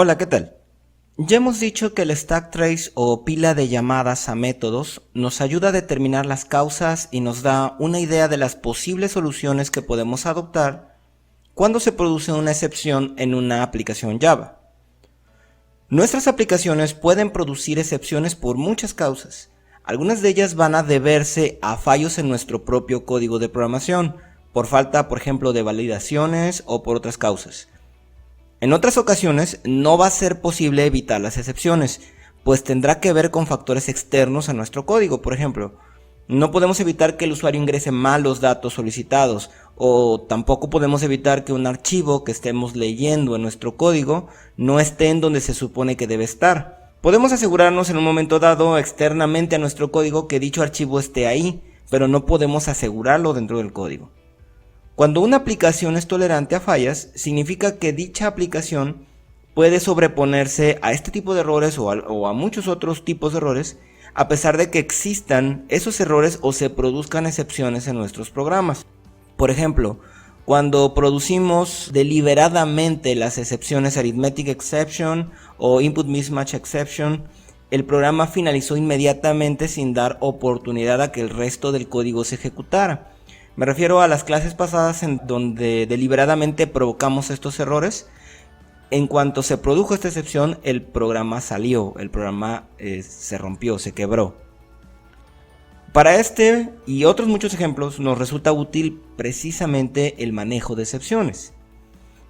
Hola, ¿qué tal? Ya hemos dicho que el stack trace o pila de llamadas a métodos nos ayuda a determinar las causas y nos da una idea de las posibles soluciones que podemos adoptar cuando se produce una excepción en una aplicación Java. Nuestras aplicaciones pueden producir excepciones por muchas causas. Algunas de ellas van a deberse a fallos en nuestro propio código de programación, por falta, por ejemplo, de validaciones o por otras causas. En otras ocasiones no va a ser posible evitar las excepciones, pues tendrá que ver con factores externos a nuestro código. Por ejemplo, no podemos evitar que el usuario ingrese mal los datos solicitados, o tampoco podemos evitar que un archivo que estemos leyendo en nuestro código no esté en donde se supone que debe estar. Podemos asegurarnos en un momento dado externamente a nuestro código que dicho archivo esté ahí, pero no podemos asegurarlo dentro del código. Cuando una aplicación es tolerante a fallas, significa que dicha aplicación puede sobreponerse a este tipo de errores o a muchos otros tipos de errores, a pesar de que existan esos errores o se produzcan excepciones en nuestros programas. Por ejemplo, cuando producimos deliberadamente las excepciones Arithmetic Exception o Input Mismatch Exception, el programa finalizó inmediatamente sin dar oportunidad a que el resto del código se ejecutara. Me refiero a las clases pasadas en donde deliberadamente provocamos estos errores. En cuanto se produjo esta excepción, el programa salió, el programa se rompió, se quebró. Para este y otros muchos ejemplos nos resulta útil precisamente el manejo de excepciones.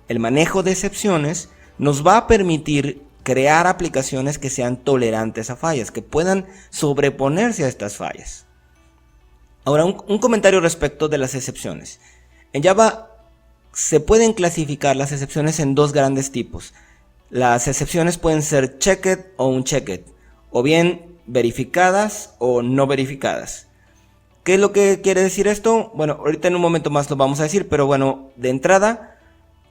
El manejo de excepciones nos va a permitir crear aplicaciones que sean tolerantes a fallas, que puedan sobreponerse a estas fallas. Ahora, un comentario respecto de las excepciones. En Java se pueden clasificar las excepciones en dos grandes tipos. Las excepciones pueden ser checked o unchecked, o bien verificadas o no verificadas. ¿Qué es lo que quiere decir esto? Bueno, ahorita en un momento más lo vamos a decir, pero bueno, de entrada,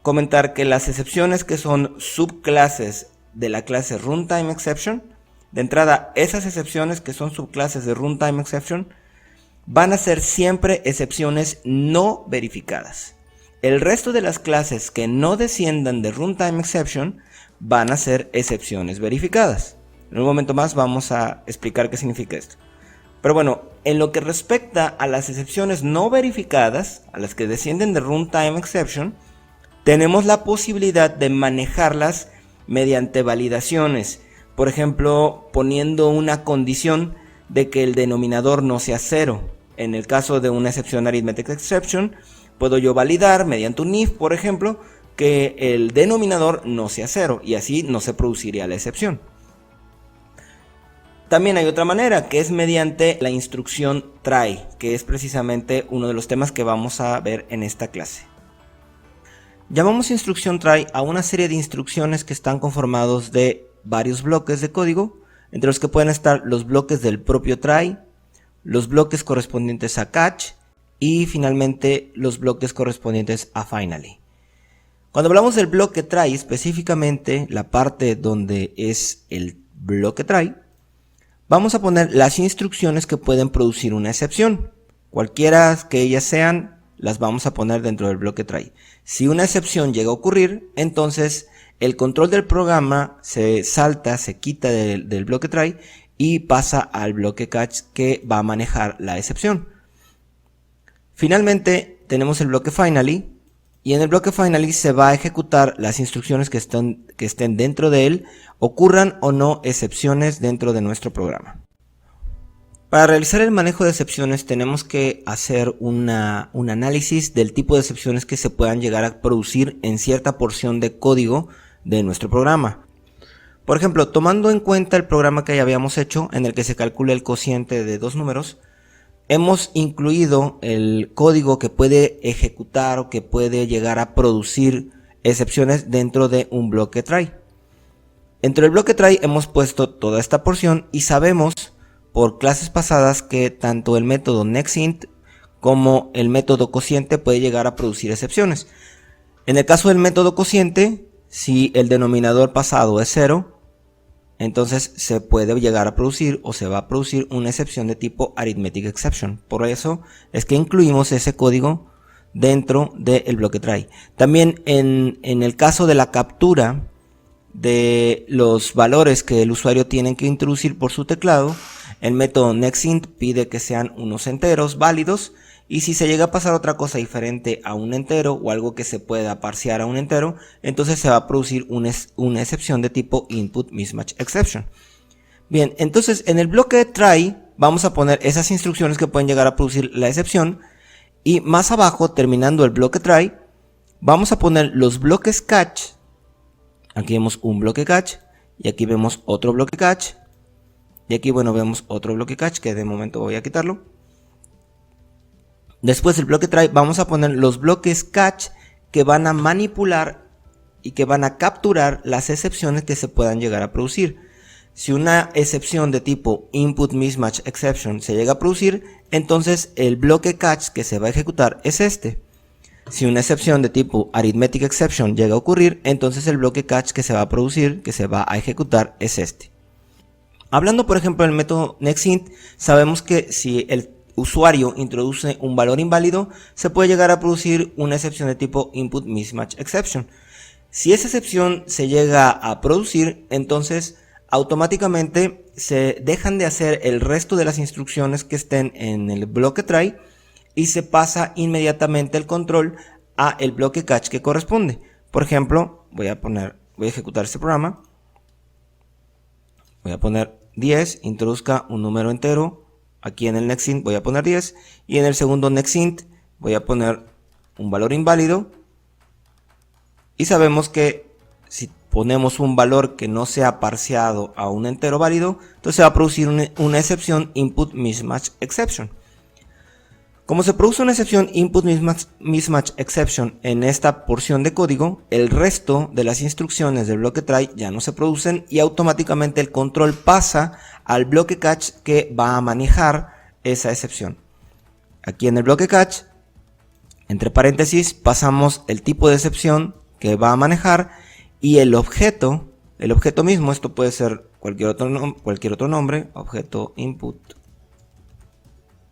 comentar que las excepciones que son subclases de la clase Runtime Exception, de entrada, esas excepciones que son subclases de Runtime Exception, van a ser siempre excepciones no verificadas. El resto de las clases que no desciendan de Runtime Exception van a ser excepciones verificadas. En un momento más vamos a explicar qué significa esto. Pero bueno, en lo que respecta a las excepciones no verificadas, a las que descienden de Runtime Exception, tenemos la posibilidad de manejarlas mediante validaciones. Por ejemplo, poniendo una condición de que el denominador no sea 0. En el caso de una excepción Arithmetic Exception, puedo yo validar mediante un if, por ejemplo, que el denominador no sea 0 y así no se produciría la excepción. También hay otra manera, que es mediante la instrucción try, que es precisamente uno de los temas que vamos a ver en esta clase. Llamamos instrucción try a una serie de instrucciones que están conformados de varios bloques de código, entre los que pueden estar los bloques del propio try, los bloques correspondientes a catch y finalmente los bloques correspondientes a finally. Cuando hablamos del bloque try, específicamente la parte donde es el bloque try, vamos a poner las instrucciones que pueden producir una excepción. Cualquiera que ellas sean, las vamos a poner dentro del bloque try. Si una excepción llega a ocurrir, entonces el control del programa se salta, se quita del bloque try y pasa al bloque catch que va a manejar la excepción. Finalmente tenemos el bloque finally y en el bloque finally se va a ejecutar las instrucciones que estén dentro de él, ocurran o no excepciones dentro de nuestro programa. Para realizar el manejo de excepciones tenemos que hacer un análisis del tipo de excepciones que se puedan llegar a producir en cierta porción de código de nuestro programa. Por ejemplo, tomando en cuenta el programa que ya habíamos hecho, en el que se calcula el cociente de dos números, hemos incluido el código que puede ejecutar o que puede llegar a producir excepciones dentro de un bloque try. Dentro del bloque try hemos puesto toda esta porción y sabemos por clases pasadas que tanto el método nextInt como el método cociente puede llegar a producir excepciones. En el caso del método cociente, si el denominador pasado es 0, entonces se puede llegar a producir o se va a producir una excepción de tipo Arithmetic Exception. Por eso es que incluimos ese código dentro del bloque try. También en el caso de la captura de los valores que el usuario tiene que introducir por su teclado, el método nextInt pide que sean unos enteros válidos, y si se llega a pasar otra cosa diferente a un entero o algo que se pueda parsear a un entero, entonces se va a producir una excepción de tipo input mismatch exception. Bien, entonces en el bloque try vamos a poner esas instrucciones que pueden llegar a producir la excepción, y más abajo, terminando el bloque try, vamos a poner los bloques catch. Aquí vemos un bloque catch, y aquí vemos otro bloque catch, y aquí bueno vemos otro bloque catch que de momento voy a quitarlo. Después del bloque try vamos a poner los bloques catch que van a manipular y que van a capturar las excepciones que se puedan llegar a producir. Si una excepción de tipo input mismatch exception se llega a producir, entonces el bloque catch que se va a ejecutar es este. Si una excepción de tipo arithmetic exception llega a ocurrir, entonces el bloque catch que se va a producir, que se va a ejecutar, es este. Hablando por ejemplo del método nextInt, sabemos que si el usuario introduce un valor inválido, se puede llegar a producir una excepción de tipo input mismatch exception. Si esa excepción se llega a producir, entonces automáticamente se dejan de hacer el resto de las instrucciones que estén en el bloque try y se pasa inmediatamente el control a el bloque catch que corresponde. Por ejemplo, voy a ejecutar este programa. Voy a poner 10, introduzca un número entero. Aquí en el nextInt voy a poner 10 y en el segundo nextInt voy a poner un valor inválido, y sabemos que si ponemos un valor que no sea parseado a un entero válido, entonces se va a producir una excepción input mismatch exception. Como se produce una excepción input mismatch exception en esta porción de código, el resto de las instrucciones del bloque try ya no se producen y automáticamente el control pasa al bloque catch que va a manejar esa excepción. Aquí en el bloque catch, entre paréntesis, pasamos el tipo de excepción que va a manejar y el objeto mismo. Esto puede ser cualquier otro nombre, objeto input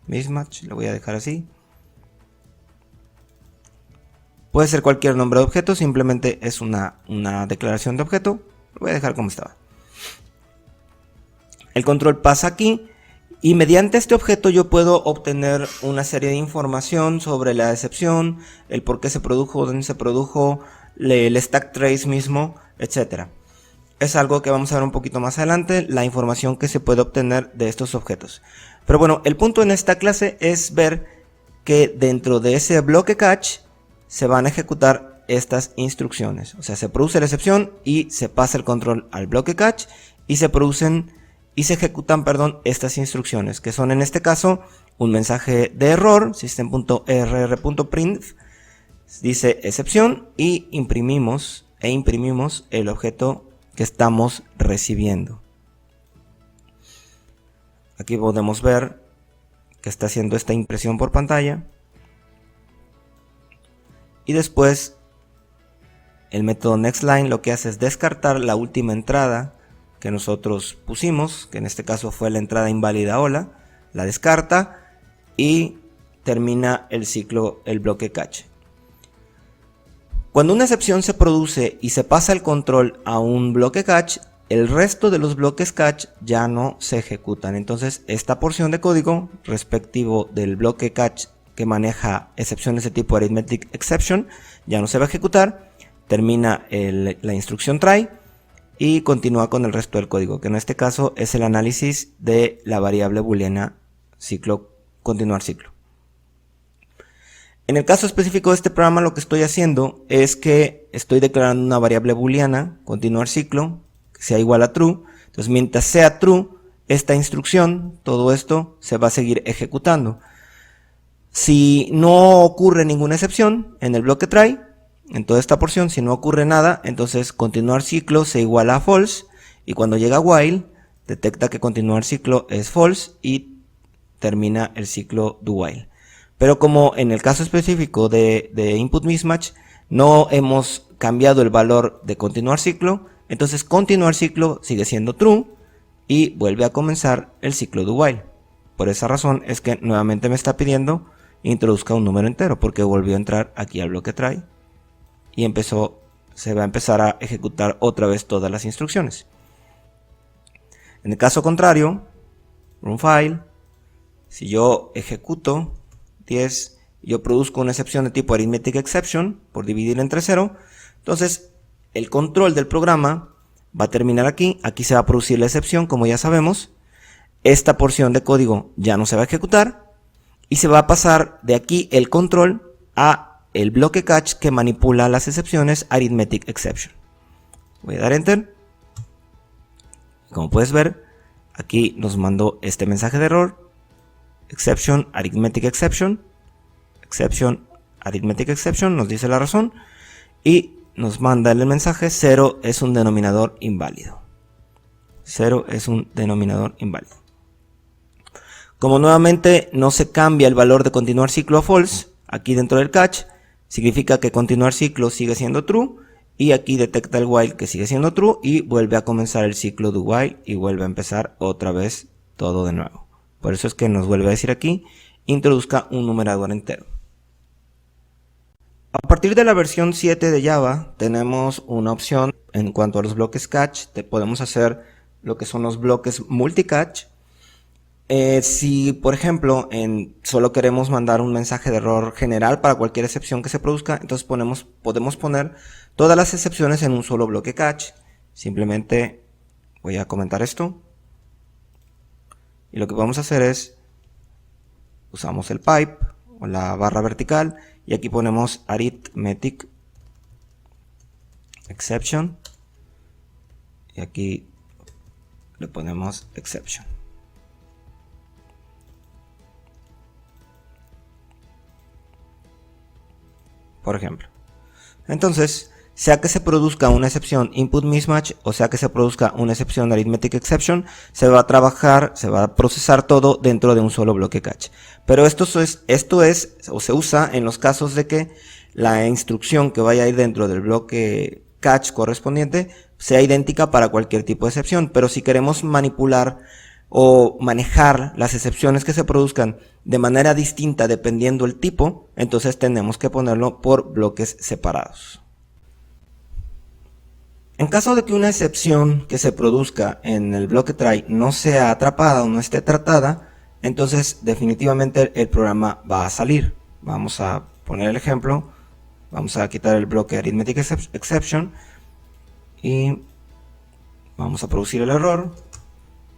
mismatch, lo voy a dejar así. Puede ser cualquier nombre de objeto, simplemente es una declaración de objeto. Lo voy a dejar como estaba. El control pasa aquí y mediante este objeto yo puedo obtener una serie de información sobre la excepción, el por qué se produjo, dónde se produjo, el stack trace mismo, etc. Es algo que vamos a ver un poquito más adelante, la información que se puede obtener de estos objetos. Pero bueno, el punto en esta clase es ver que dentro de ese bloque catch se van a ejecutar estas instrucciones. O sea, se produce la excepción y se pasa el control al bloque catch y se ejecutan estas instrucciones, que son en este caso un mensaje de error, system.err.print, dice excepción, y imprimimos el objeto que estamos recibiendo. Aquí podemos ver que está haciendo esta impresión por pantalla. Y después el método nextLine lo que hace es descartar la última entrada que nosotros pusimos, que en este caso fue la entrada inválida hola, la descarta y termina el ciclo, el bloque catch. Cuando una excepción se produce y se pasa el control a un bloque catch, el resto de los bloques catch ya no se ejecutan. Entonces esta porción de código respectivo del bloque catch que maneja excepciones de tipo arithmetic exception ya no se va a ejecutar, termina la instrucción try y continúa con el resto del código, que en este caso es el análisis de la variable booleana continuar ciclo. En el caso específico de este programa, lo que estoy haciendo es que estoy declarando una variable booleana, continuar ciclo, que sea igual a true. Entonces mientras sea true esta instrucción, todo esto se va a seguir ejecutando. Si no ocurre ninguna excepción en el bloque try, en toda esta porción, si no ocurre nada, entonces continuar ciclo se iguala a false, y cuando llega while, detecta que continuar ciclo es false y termina el ciclo do while. Pero como en el caso específico de input mismatch no hemos cambiado el valor de continuar ciclo, entonces continuar ciclo sigue siendo true y vuelve a comenzar el ciclo do while. Por esa razón es que nuevamente me está pidiendo introduzca un número entero, porque volvió a entrar aquí al bloque try y empezó se va a empezar a ejecutar otra vez todas las instrucciones. En el caso contrario, run file, si yo ejecuto 10, yo produzco una excepción de tipo arithmetic exception por dividir entre 0, entonces el control del programa va a terminar aquí, aquí se va a producir la excepción como ya sabemos, esta porción de código ya no se va a ejecutar y se va a pasar de aquí el control a el bloque catch que manipula las excepciones arithmetic exception. Voy a dar enter. Como puedes ver, aquí nos mandó este mensaje de error, exception arithmetic exception, exception arithmetic exception, nos dice la razón y nos manda el mensaje 0 es un denominador inválido. 0 es un denominador inválido. Como nuevamente no se cambia el valor de continuar ciclo a false, aquí dentro del catch, significa que continuar ciclo sigue siendo true, y aquí detecta el while que sigue siendo true, y vuelve a comenzar el ciclo do while, y vuelve a empezar otra vez todo de nuevo. Por eso es que nos vuelve a decir aquí, introduzca un numerador entero. A partir de la versión 7 de Java, tenemos una opción en cuanto a los bloques catch, podemos hacer lo que son los bloques multicatch. Si por ejemplo solo queremos mandar un mensaje de error general para cualquier excepción que se produzca, entonces podemos poner todas las excepciones en un solo bloque catch. Simplemente voy a comentar esto y lo que vamos a hacer es usamos el pipe o la barra vertical y aquí ponemos arithmetic exception y aquí le ponemos exception. Por ejemplo, entonces, sea que se produzca una excepción input mismatch o sea que se produzca una excepción arithmetic exception, se va a procesar todo dentro de un solo bloque catch. Pero esto es o se usa en los casos de que la instrucción que vaya a ir dentro del bloque catch correspondiente sea idéntica para cualquier tipo de excepción. Pero si queremos manipular o manejar las excepciones que se produzcan de manera distinta dependiendo el tipo, entonces tenemos que ponerlo por bloques separados. En caso de que una excepción que se produzca en el bloque try no sea atrapada o no esté tratada, entonces definitivamente el programa va a salir. Vamos a poner el ejemplo, vamos a quitar el bloque arithmetic exception y vamos a producir el error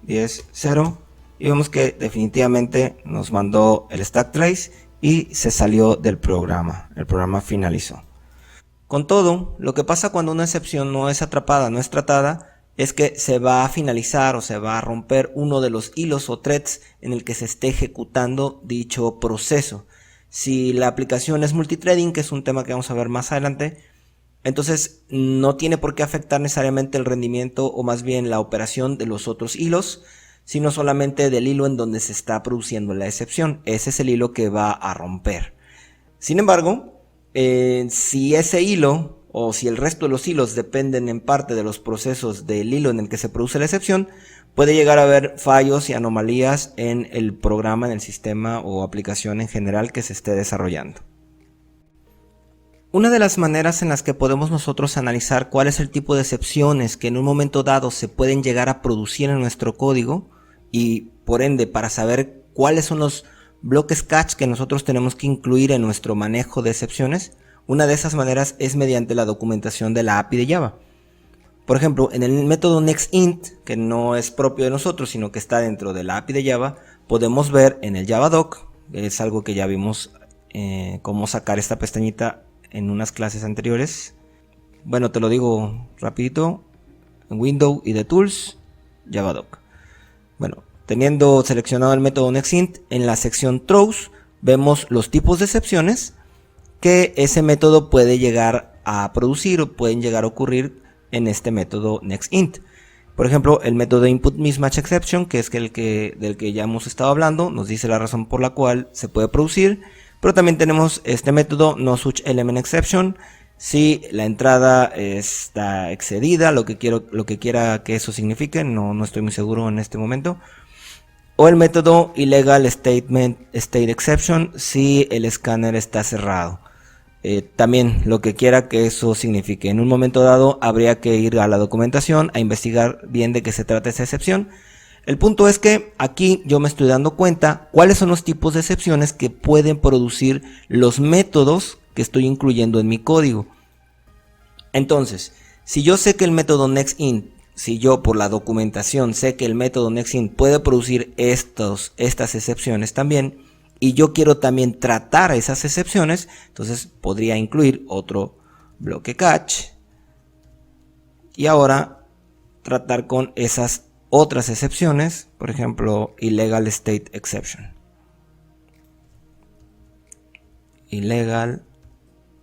10, 0 y vemos que definitivamente nos mandó el stack trace y se salió del programa, el programa finalizó. Con todo, lo que pasa cuando una excepción no es atrapada, no es tratada, es que se va a finalizar o se va a romper uno de los hilos o threads en el que se esté ejecutando dicho proceso. Si la aplicación es multithreading, que es un tema que vamos a ver más adelante, entonces no tiene por qué afectar necesariamente el rendimiento o más bien la operación de los otros hilos, sino solamente del hilo en donde se está produciendo la excepción. Ese es el hilo que va a romper. Sin embargo, si ese hilo o si el resto de los hilos dependen en parte de los procesos del hilo en el que se produce la excepción, puede llegar a haber fallos y anomalías en el programa, en el sistema o aplicación en general que se esté desarrollando. Una de las maneras en las que podemos nosotros analizar cuál es el tipo de excepciones que en un momento dado se pueden llegar a producir en nuestro código y por ende para saber cuáles son los bloques catch que nosotros tenemos que incluir en nuestro manejo de excepciones, una de esas maneras es mediante la documentación de la API de Java. Por ejemplo, en el método nextInt, que no es propio de nosotros sino que está dentro de la API de Java, podemos ver en el JavaDoc, es algo que ya vimos cómo sacar esta pestañita en unas clases anteriores. Bueno, te lo digo rapidito, en Window y de Tools, JavaDoc. Bueno, teniendo seleccionado el método nextInt, en la sección throws vemos los tipos de excepciones que ese método puede llegar a producir o pueden llegar a ocurrir en este método nextInt. Por ejemplo, el método input mismatch exception, que es del que ya hemos estado hablando, nos dice la razón por la cual se puede producir. Pero también tenemos este método noSwitchElementException, si la entrada está excedida, lo que quiera que eso signifique, no estoy muy seguro en este momento. O el método illegal statement state exception, si el escáner está cerrado. también lo que quiera que eso signifique. En un momento dado habría que ir a la documentación a investigar bien de qué se trata esa excepción. El punto es que aquí yo me estoy dando cuenta cuáles son los tipos de excepciones que pueden producir los métodos que estoy incluyendo en mi código. Entonces, si yo sé que el método nextInt, si yo por la documentación sé que el método nextInt puede producir estas excepciones también, y yo quiero también tratar esas excepciones, entonces podría incluir otro bloque catch y ahora tratar con esas otras excepciones, por ejemplo, illegal state exception. Illegal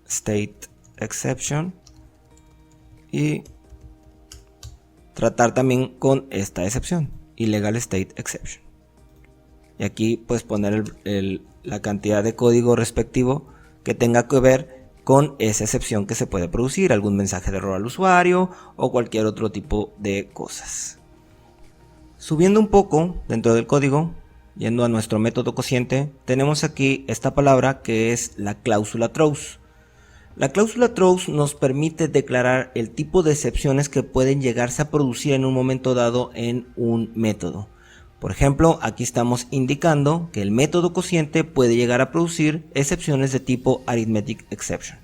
state exception y tratar también con esta excepción, illegal state exception. Y aquí pues poner la cantidad de código respectivo que tenga que ver con esa excepción que se puede producir, algún mensaje de error al usuario o cualquier otro tipo de cosas. Subiendo un poco dentro del código, yendo a nuestro método cociente, tenemos aquí esta palabra que es la cláusula throws. La cláusula throws nos permite declarar el tipo de excepciones que pueden llegarse a producir en un momento dado en un método. Por ejemplo, aquí estamos indicando que el método cociente puede llegar a producir excepciones de tipo arithmetic exception.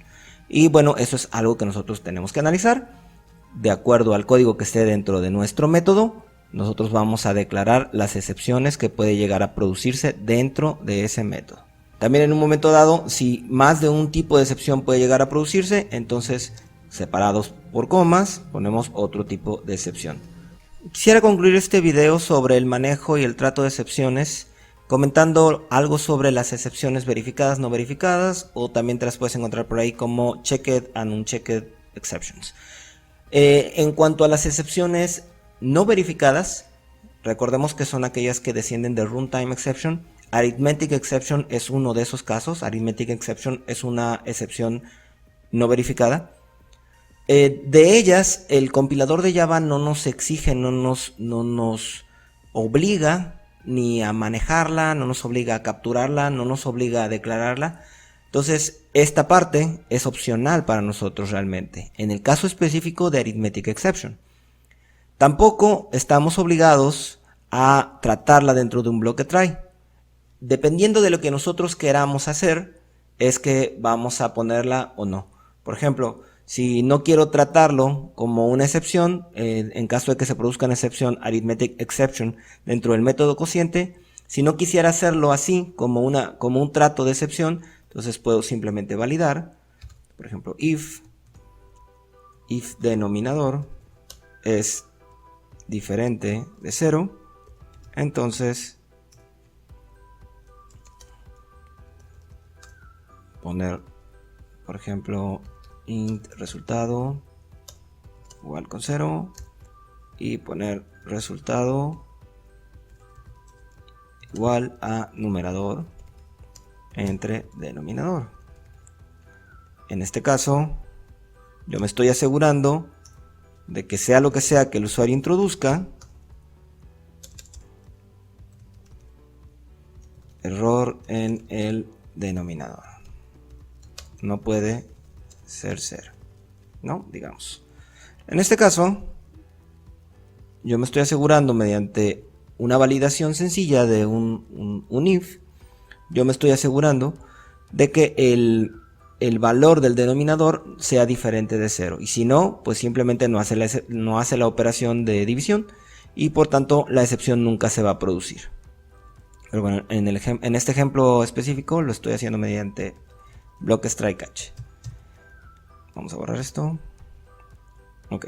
Y bueno, eso es algo que nosotros tenemos que analizar. De acuerdo al código que esté dentro de nuestro método, nosotros vamos a declarar las excepciones que puede llegar a producirse dentro de ese método. También en un momento dado, si más de un tipo de excepción puede llegar a producirse, entonces separados por comas, ponemos otro tipo de excepción. Quisiera concluir este video sobre el manejo y el trato de excepciones comentando algo sobre las excepciones verificadas, no verificadas, o también te las puedes encontrar por ahí como checked and unchecked exceptions. En cuanto a las excepciones no verificadas, recordemos que son aquellas que descienden de runtime exception. Arithmetic exception es uno de esos casos. Arithmetic exception es una excepción no verificada. De ellas, el compilador de Java no nos exige, no nos obliga ni a manejarla, no nos obliga a capturarla, no nos obliga a declararla. Entonces, esta parte es opcional para nosotros realmente, en el caso específico de Arithmetic exception. Tampoco estamos obligados a tratarla dentro de un bloque try. Dependiendo de lo que nosotros queramos hacer, es que vamos a ponerla o no. Por ejemplo, si no quiero tratarlo como una excepción, en caso de que se produzca una excepción arithmetic exception dentro del método cociente, si no quisiera hacerlo así, como un trato de excepción, entonces puedo simplemente validar, por ejemplo, if denominador es diferente de 0, entonces poner, por ejemplo, int resultado igual con 0 y poner resultado igual a numerador entre denominador. En este caso, yo me estoy asegurando de que sea lo que sea que el usuario introduzca, error en el denominador. No puede ser 0, ¿no? Digamos. En este caso, yo me estoy asegurando mediante una validación sencilla de un if, yo me estoy asegurando de que el valor del denominador sea diferente de 0. Y si no, pues simplemente no hace la operación de división y por tanto la excepción nunca se va a producir. Pero bueno, en este ejemplo específico lo estoy haciendo mediante bloques try catch. Vamos a borrar esto. Ok.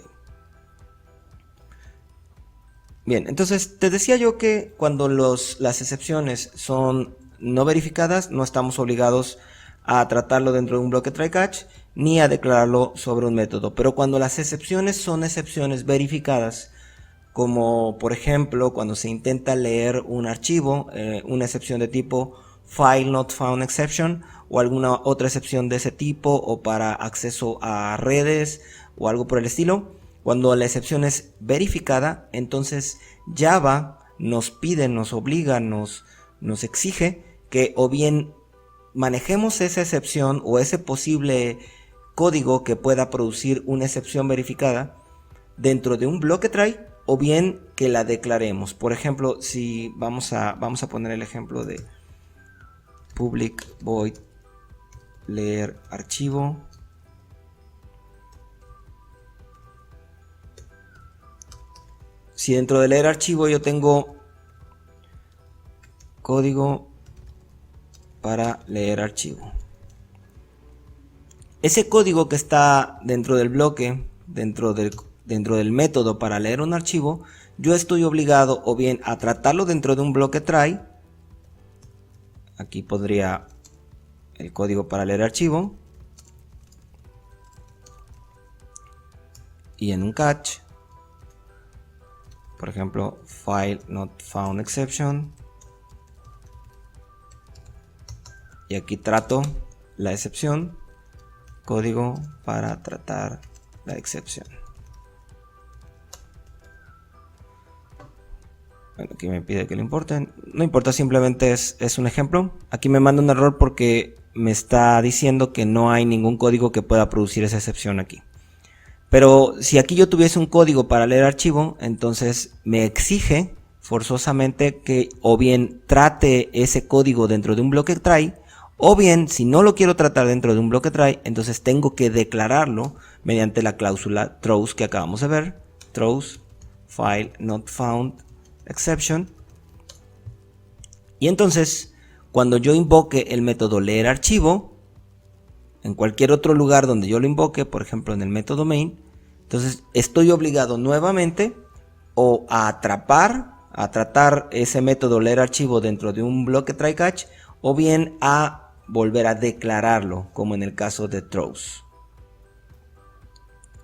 Bien, entonces te decía yo que cuando las excepciones son no verificadas, no estamos obligados a tratarlo dentro de un bloque try catch ni a declararlo sobre un método. Pero cuando las excepciones son excepciones verificadas, como por ejemplo cuando se intenta leer un archivo, una excepción de tipo file not found exception o alguna otra excepción de ese tipo, o para acceso a redes o algo por el estilo, cuando la excepción es verificada, entonces Java nos pide, nos obliga, nos exige que o bien manejemos esa excepción o ese posible código que pueda producir una excepción verificada dentro de un bloque try, o bien que la declaremos. Por ejemplo, si vamos a poner el ejemplo de public void leer archivo. Si dentro de leer archivo yo tengo código para leer archivo, ese código que está dentro del bloque, dentro del método para leer un archivo, yo estoy obligado o bien a tratarlo dentro de un bloque try. Aquí podría el código para leer archivo, y en un catch, por ejemplo, file not found exception, y aquí trato la excepción, código para tratar la excepción. Bueno, aquí me pide que lo importen, no importa, simplemente es un ejemplo. Aquí me manda un error porque me está diciendo que no hay ningún código que pueda producir esa excepción aquí. Pero si aquí yo tuviese un código para leer archivo, entonces me exige forzosamente que o bien trate ese código dentro de un bloque try, o bien si no lo quiero tratar dentro de un bloque try, entonces tengo que declararlo mediante la cláusula throws que acabamos de ver, throws file not found exception. Y entonces cuando yo invoque el método leer archivo en cualquier otro lugar donde yo lo invoque, por ejemplo en el método main, entonces estoy obligado nuevamente o a tratar ese método leer archivo dentro de un bloque try catch, o bien a volver a declararlo, como en el caso de throws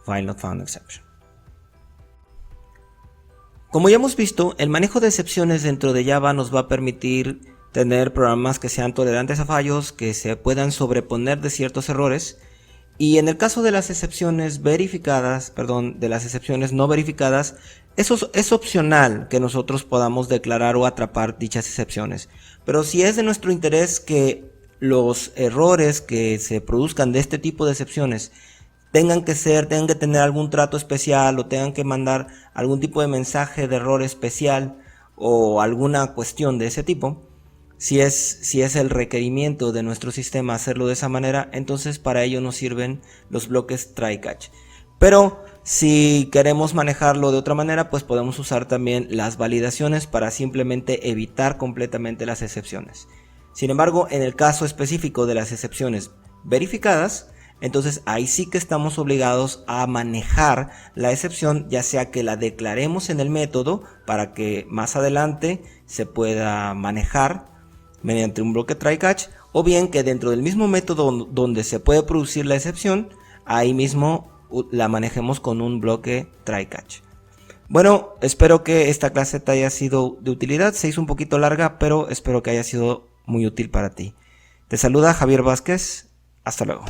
file not found exception. Como ya hemos visto, el manejo de excepciones dentro de Java nos va a permitir tener programas que sean tolerantes a fallos, que se puedan sobreponer de ciertos errores. Y en el caso de las excepciones verificadas, de las excepciones no verificadas, es opcional que nosotros podamos declarar o atrapar dichas excepciones. Pero si es de nuestro interés que los errores que se produzcan de este tipo de excepciones tengan que tener algún trato especial, o tengan que mandar algún tipo de mensaje de error especial o alguna cuestión de ese tipo, si es el requerimiento de nuestro sistema hacerlo de esa manera, entonces para ello nos sirven los bloques try catch. Pero si queremos manejarlo de otra manera, pues podemos usar también las validaciones para simplemente evitar completamente las excepciones. Sin embargo, en el caso específico de las excepciones verificadas, entonces ahí sí que estamos obligados a manejar la excepción, ya sea que la declaremos en el método para que más adelante se pueda manejar mediante un bloque try catch, o bien que dentro del mismo método donde se puede producir la excepción, ahí mismo la manejemos con un bloque try catch. Bueno, espero que esta clase te haya sido de utilidad. Se hizo un poquito larga, pero espero que haya sido muy útil para ti. Te saluda Javier Vázquez. Hasta luego.